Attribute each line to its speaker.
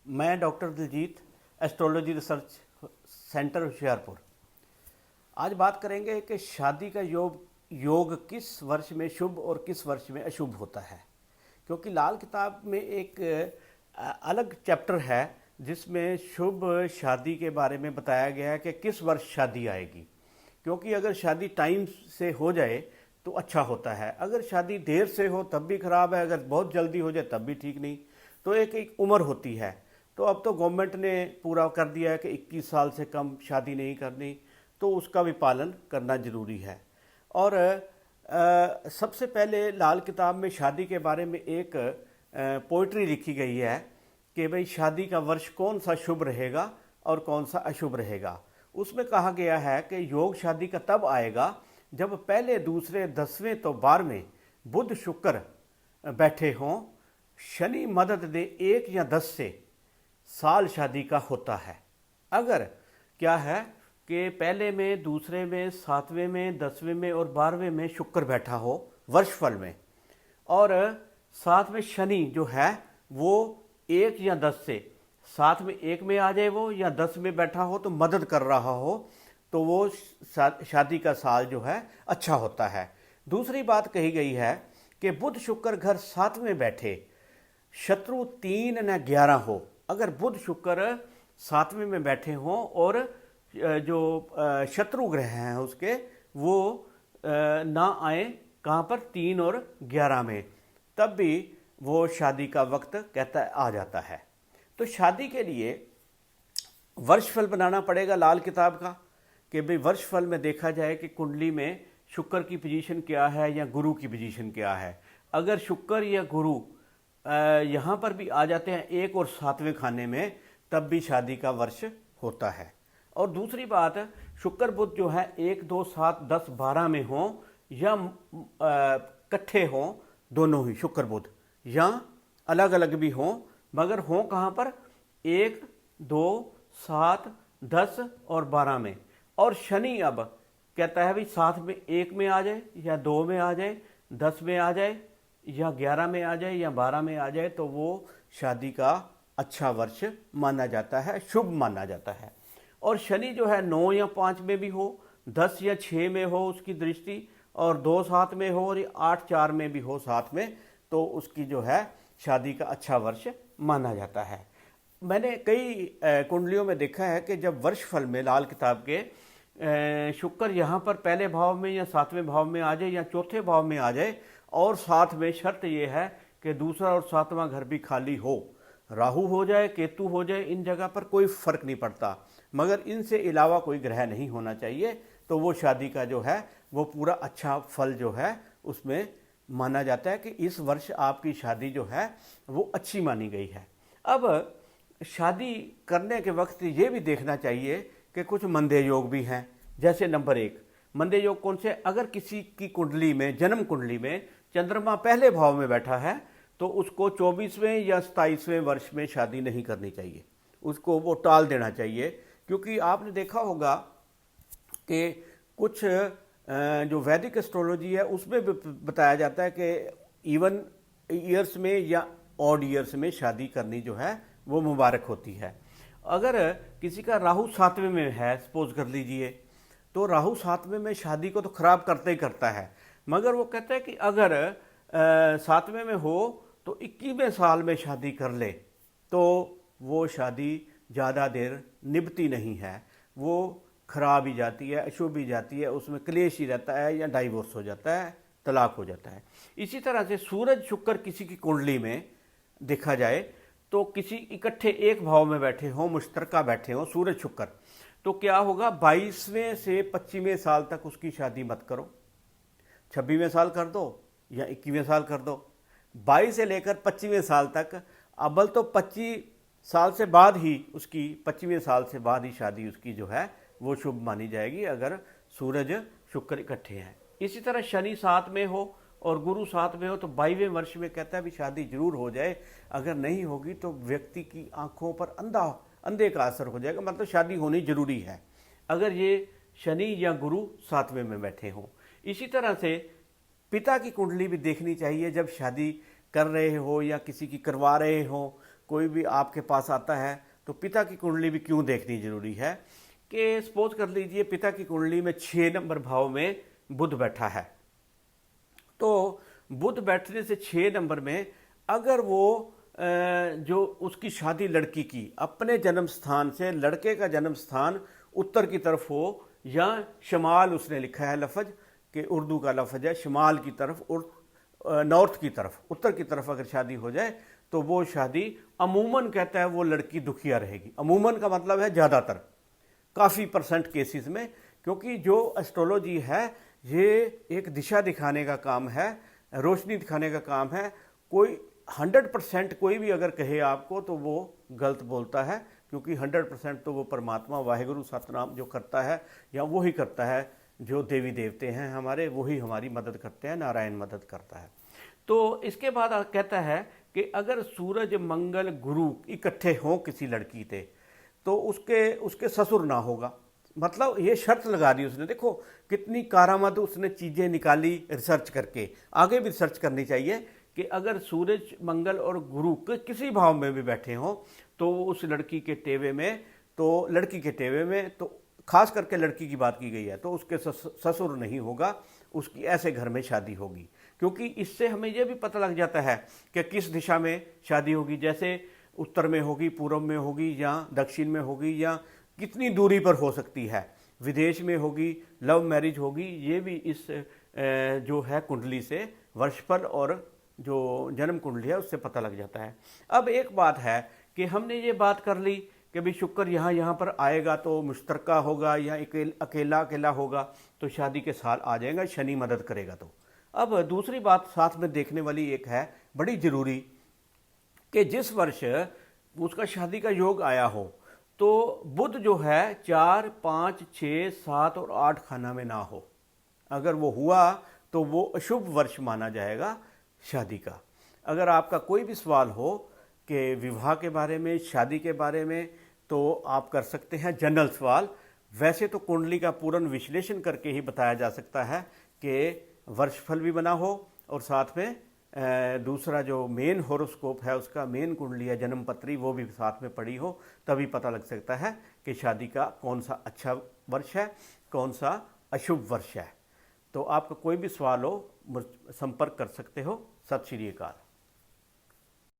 Speaker 1: मैं doctor Diljit, astrology research centre Hoshiarpur. आज बात करेंगे कि शादी का योग किस वर्ष में शुभ और किस वर्ष में अशुभ होता है। क्योंकि लाल किताब में एक अलग चैप्टर है जिसमें शुभ शादी के बारे में बताया गया है कि किस वर्ष शादी आएगी। क्योंकि अगर शादी टाइम से हो जाए तो अच्छा होता है, अगर शादी देर से हो तब भी ख़राब है, अगर बहुत जल्दी हो जाए तब भी ठीक नहीं। तो एक उम्र होती है। तो अब तो गवर्नमेंट ने पूरा कर दिया है कि 21 साल से कम शादी नहीं करनी, तो उसका भी पालन करना ज़रूरी है। और सबसे पहले लाल किताब में शादी के बारे में एक पोइट्री लिखी गई है कि भाई शादी का वर्ष कौन सा शुभ रहेगा और कौन सा अशुभ रहेगा। उसमें कहा गया है कि योग शादी का तब आएगा जब पहले दूसरे 10वें तो 12वें बुध शुक्र बैठे हों, शनि मदद दे 1 या 10 से साल शादी का होता है। अगर क्या है कि पहले में, दूसरे में, 7वें में, 10वें में और 12वें में शुक्र बैठा हो वर्षफल में, और साथ में शनि जो है वो 1 या 10 से, साथ में 1 में आ जाए वो या 10 में बैठा हो तो मदद कर रहा हो, तो वो शादी का साल जो है अच्छा होता है। दूसरी बात कही गई है कि बुध शुक्र घर 7 में बैठे, शत्रु 3 न 11 हो। अगर बुध शुक्र 7वें में बैठे हों और जो शत्रु ग्रह हैं उसके वो ना आए कहाँ पर, 3 और 11 में, तब भी वो शादी का वक्त कहता है आ जाता है। तो शादी के लिए वर्षफल बनाना पड़ेगा लाल किताब का, कि भाई वर्षफल में देखा जाए कि कुंडली में शुक्र की पोजीशन क्या है या गुरु की पोजीशन क्या है। अगर शुक्र या गुरु यहाँ पर भी आ जाते हैं 1 और 7वें खाने में, तब भी शादी का वर्ष होता है। और दूसरी बात, शुक्र बुध जो है 1, 2, 7, 10, 12 में हों या इकट्ठे हों, दोनों ही शुक्र बुध, या अलग अलग भी हों, मगर हों कहाँ पर, 1, 2, 7, 10 और 12 में। और शनि अब कहता है भाई साथ में 1 में आ जाए या 2 में आ जाए, 10 में आ जाए या 11 में आ जाए या 12 में आ जाए, तो वो शादी का अच्छा वर्ष माना जाता है, शुभ माना जाता है। और शनि जो है 9 या 5 में भी हो, 10 या 6 में हो उसकी दृष्टि, और 2 7 में हो और 8 4 में भी हो साथ में, तो उसकी जो है शादी का अच्छा वर्ष माना जाता है। मैंने कई कुंडलियों में देखा है कि जब वर्षफल में लाल किताब के शुक्र यहाँ पर पहले भाव में या 7वें भाव में आ जाए या चौथे भाव में आ जाए, और साथ में शर्त ये है कि दूसरा और 7वां घर भी खाली हो, राहु हो जाए, केतु हो जाए, इन जगह पर कोई फर्क नहीं पड़ता, मगर इनसे अलावा कोई ग्रह नहीं होना चाहिए, तो वो शादी का जो है वो पूरा अच्छा फल जो है उसमें माना जाता है कि इस वर्ष आपकी शादी जो है वो अच्छी मानी गई है। अब शादी करने के वक्त ये भी देखना चाहिए कि कुछ मंदे योग भी हैं। जैसे नंबर 1 मंदे योग कौन से, अगर किसी की कुंडली में, जन्म कुंडली में चंद्रमा पहले भाव में बैठा है, तो उसको 24वें या 27वें वर्ष में शादी नहीं करनी चाहिए, उसको वो टाल देना चाहिए। क्योंकि आपने देखा होगा कि कुछ जो वैदिक एस्ट्रोलॉजी है उसमें भी बताया जाता है कि इवन ईयर्स में या ऑड ईयर्स में शादी करनी जो है वो मुबारक होती है। अगर किसी का राहु 7वें में है, सपोज कर लीजिए, तो राहु 7वें में शादी को तो खराब करता ही करता है, मगर वो कहता है कि अगर 7वें में हो तो 21वें साल में शादी कर ले, तो वो शादी ज़्यादा देर निभती नहीं है, वो खराब ही जाती है, अशुभ ही जाती है, उसमें क्लेश ही रहता है या डाइवोर्स हो जाता है, तलाक हो जाता है। इसी तरह से सूरज शुक्र किसी की कुंडली में देखा जाए तो किसी इकट्ठे एक भाव में बैठे हों, मुश्तरका बैठे हों सूरज शुक्र, तो क्या होगा, 22वें से 25वें साल तक उसकी शादी मत करो, 26वें साल कर दो या 21वें साल कर दो। 22 से लेकर 25वें साल तक, अव्वल तो 25 साल से बाद ही उसकी, 25वें साल से बाद ही शादी उसकी जो है वो शुभ मानी जाएगी, अगर सूरज शुक्र इकट्ठे हैं। इसी तरह शनि 7 में हो और गुरु 7 में हो, तो 22वें वर्ष में कहता है भी शादी जरूर हो जाए, अगर नहीं होगी तो व्यक्ति की आंखों पर अंधे का असर हो जाएगा, मतलब शादी होनी जरूरी है अगर ये शनि या गुरु 7वें में बैठे हों। इसी तरह से पिता की कुंडली भी देखनी चाहिए जब शादी कर रहे हो या किसी की करवा रहे हो, कोई भी आपके पास आता है तो पिता की कुंडली भी क्यों देखनी जरूरी है कि सपोज कर लीजिए पिता की कुंडली में 6 नंबर भाव में बुध बैठा है, तो बुध बैठने से 6 नंबर में अगर वो जो उसकी शादी लड़की की अपने जन्म स्थान से, लड़के का जन्म स्थान उत्तर की तरफ हो या शमाल, उसने लिखा है लफज कि उर्दू का लफज है शमाल की तरफ और नॉर्थ की तरफ, उत्तर की तरफ अगर शादी हो जाए तो वो शादी अमूमन कहता है वो लड़की दुखिया रहेगी। अमूमन का मतलब है ज़्यादातर, काफ़ी परसेंट केसेस में, क्योंकि जो एस्ट्रोलॉजी है ये एक दिशा दिखाने का काम है, रोशनी दिखाने का काम है। कोई 100% कोई भी अगर कहे आपको तो वो गलत बोलता है, क्योंकि 100% तो वो परमात्मा वाहिगुरु सतनाम जो करता है या वो ही करता है, जो देवी देवते हैं हमारे वही हमारी मदद करते हैं, नारायण मदद करता है। तो इसके बाद कहता है कि अगर सूरज मंगल गुरु इकट्ठे हों किसी लड़की से तो उसके ससुर ना होगा। मतलब ये शर्त लगा दी उसने, देखो कितनी कारामद उसने चीज़ें निकाली रिसर्च करके। आगे भी रिसर्च करनी चाहिए कि अगर सूरज मंगल और गुरु किसी भाव में भी बैठे हों तो उस लड़की के टेवे में, तो लड़की के टेवे में तो खास करके लड़की की बात की गई है तो उसके ससुर नहीं होगा, उसकी ऐसे घर में शादी होगी। क्योंकि इससे हमें यह भी पता लग जाता है कि किस दिशा में शादी होगी, जैसे उत्तर में होगी, पूर्व में होगी या दक्षिण में होगी, या कितनी दूरी पर हो सकती है, विदेश में होगी, लव मैरिज होगी। ये भी इस जो है कुंडली से वर्षफल और जो जन्म कुंडली है उससे पता लग जाता है। अब एक बात है कि हमने ये बात कर ली कि भाई शुक्र यहाँ पर आएगा तो मुश्तरका होगा या अकेला अकेला होगा तो शादी के साल आ जाएगा, शनि मदद करेगा। तो अब दूसरी बात साथ में देखने वाली एक है बड़ी ज़रूरी कि जिस वर्ष उसका शादी का योग आया हो तो बुध जो है 4, 5, 6, 7 और 8 खाना में ना हो। अगर वो हुआ तो वो अशुभ वर्ष माना जाएगा शादी का। अगर आपका कोई भी सवाल हो कि विवाह के बारे में, शादी के बारे में, तो आप कर सकते हैं जनरल सवाल। वैसे तो कुंडली का पूर्ण विश्लेषण करके ही बताया जा सकता है कि वर्षफल भी बना हो और साथ में दूसरा जो मेन होरोस्कोप है उसका मेन कुंडली है जन्म पत्री वो भी साथ में पड़ी हो, तभी पता लग सकता है कि शादी का कौन सा अच्छा वर्ष है, कौन सा अशुभ वर्ष है। तो आपका कोई भी सवाल हो संपर्क कर सकते हो। सत श्री अकाल।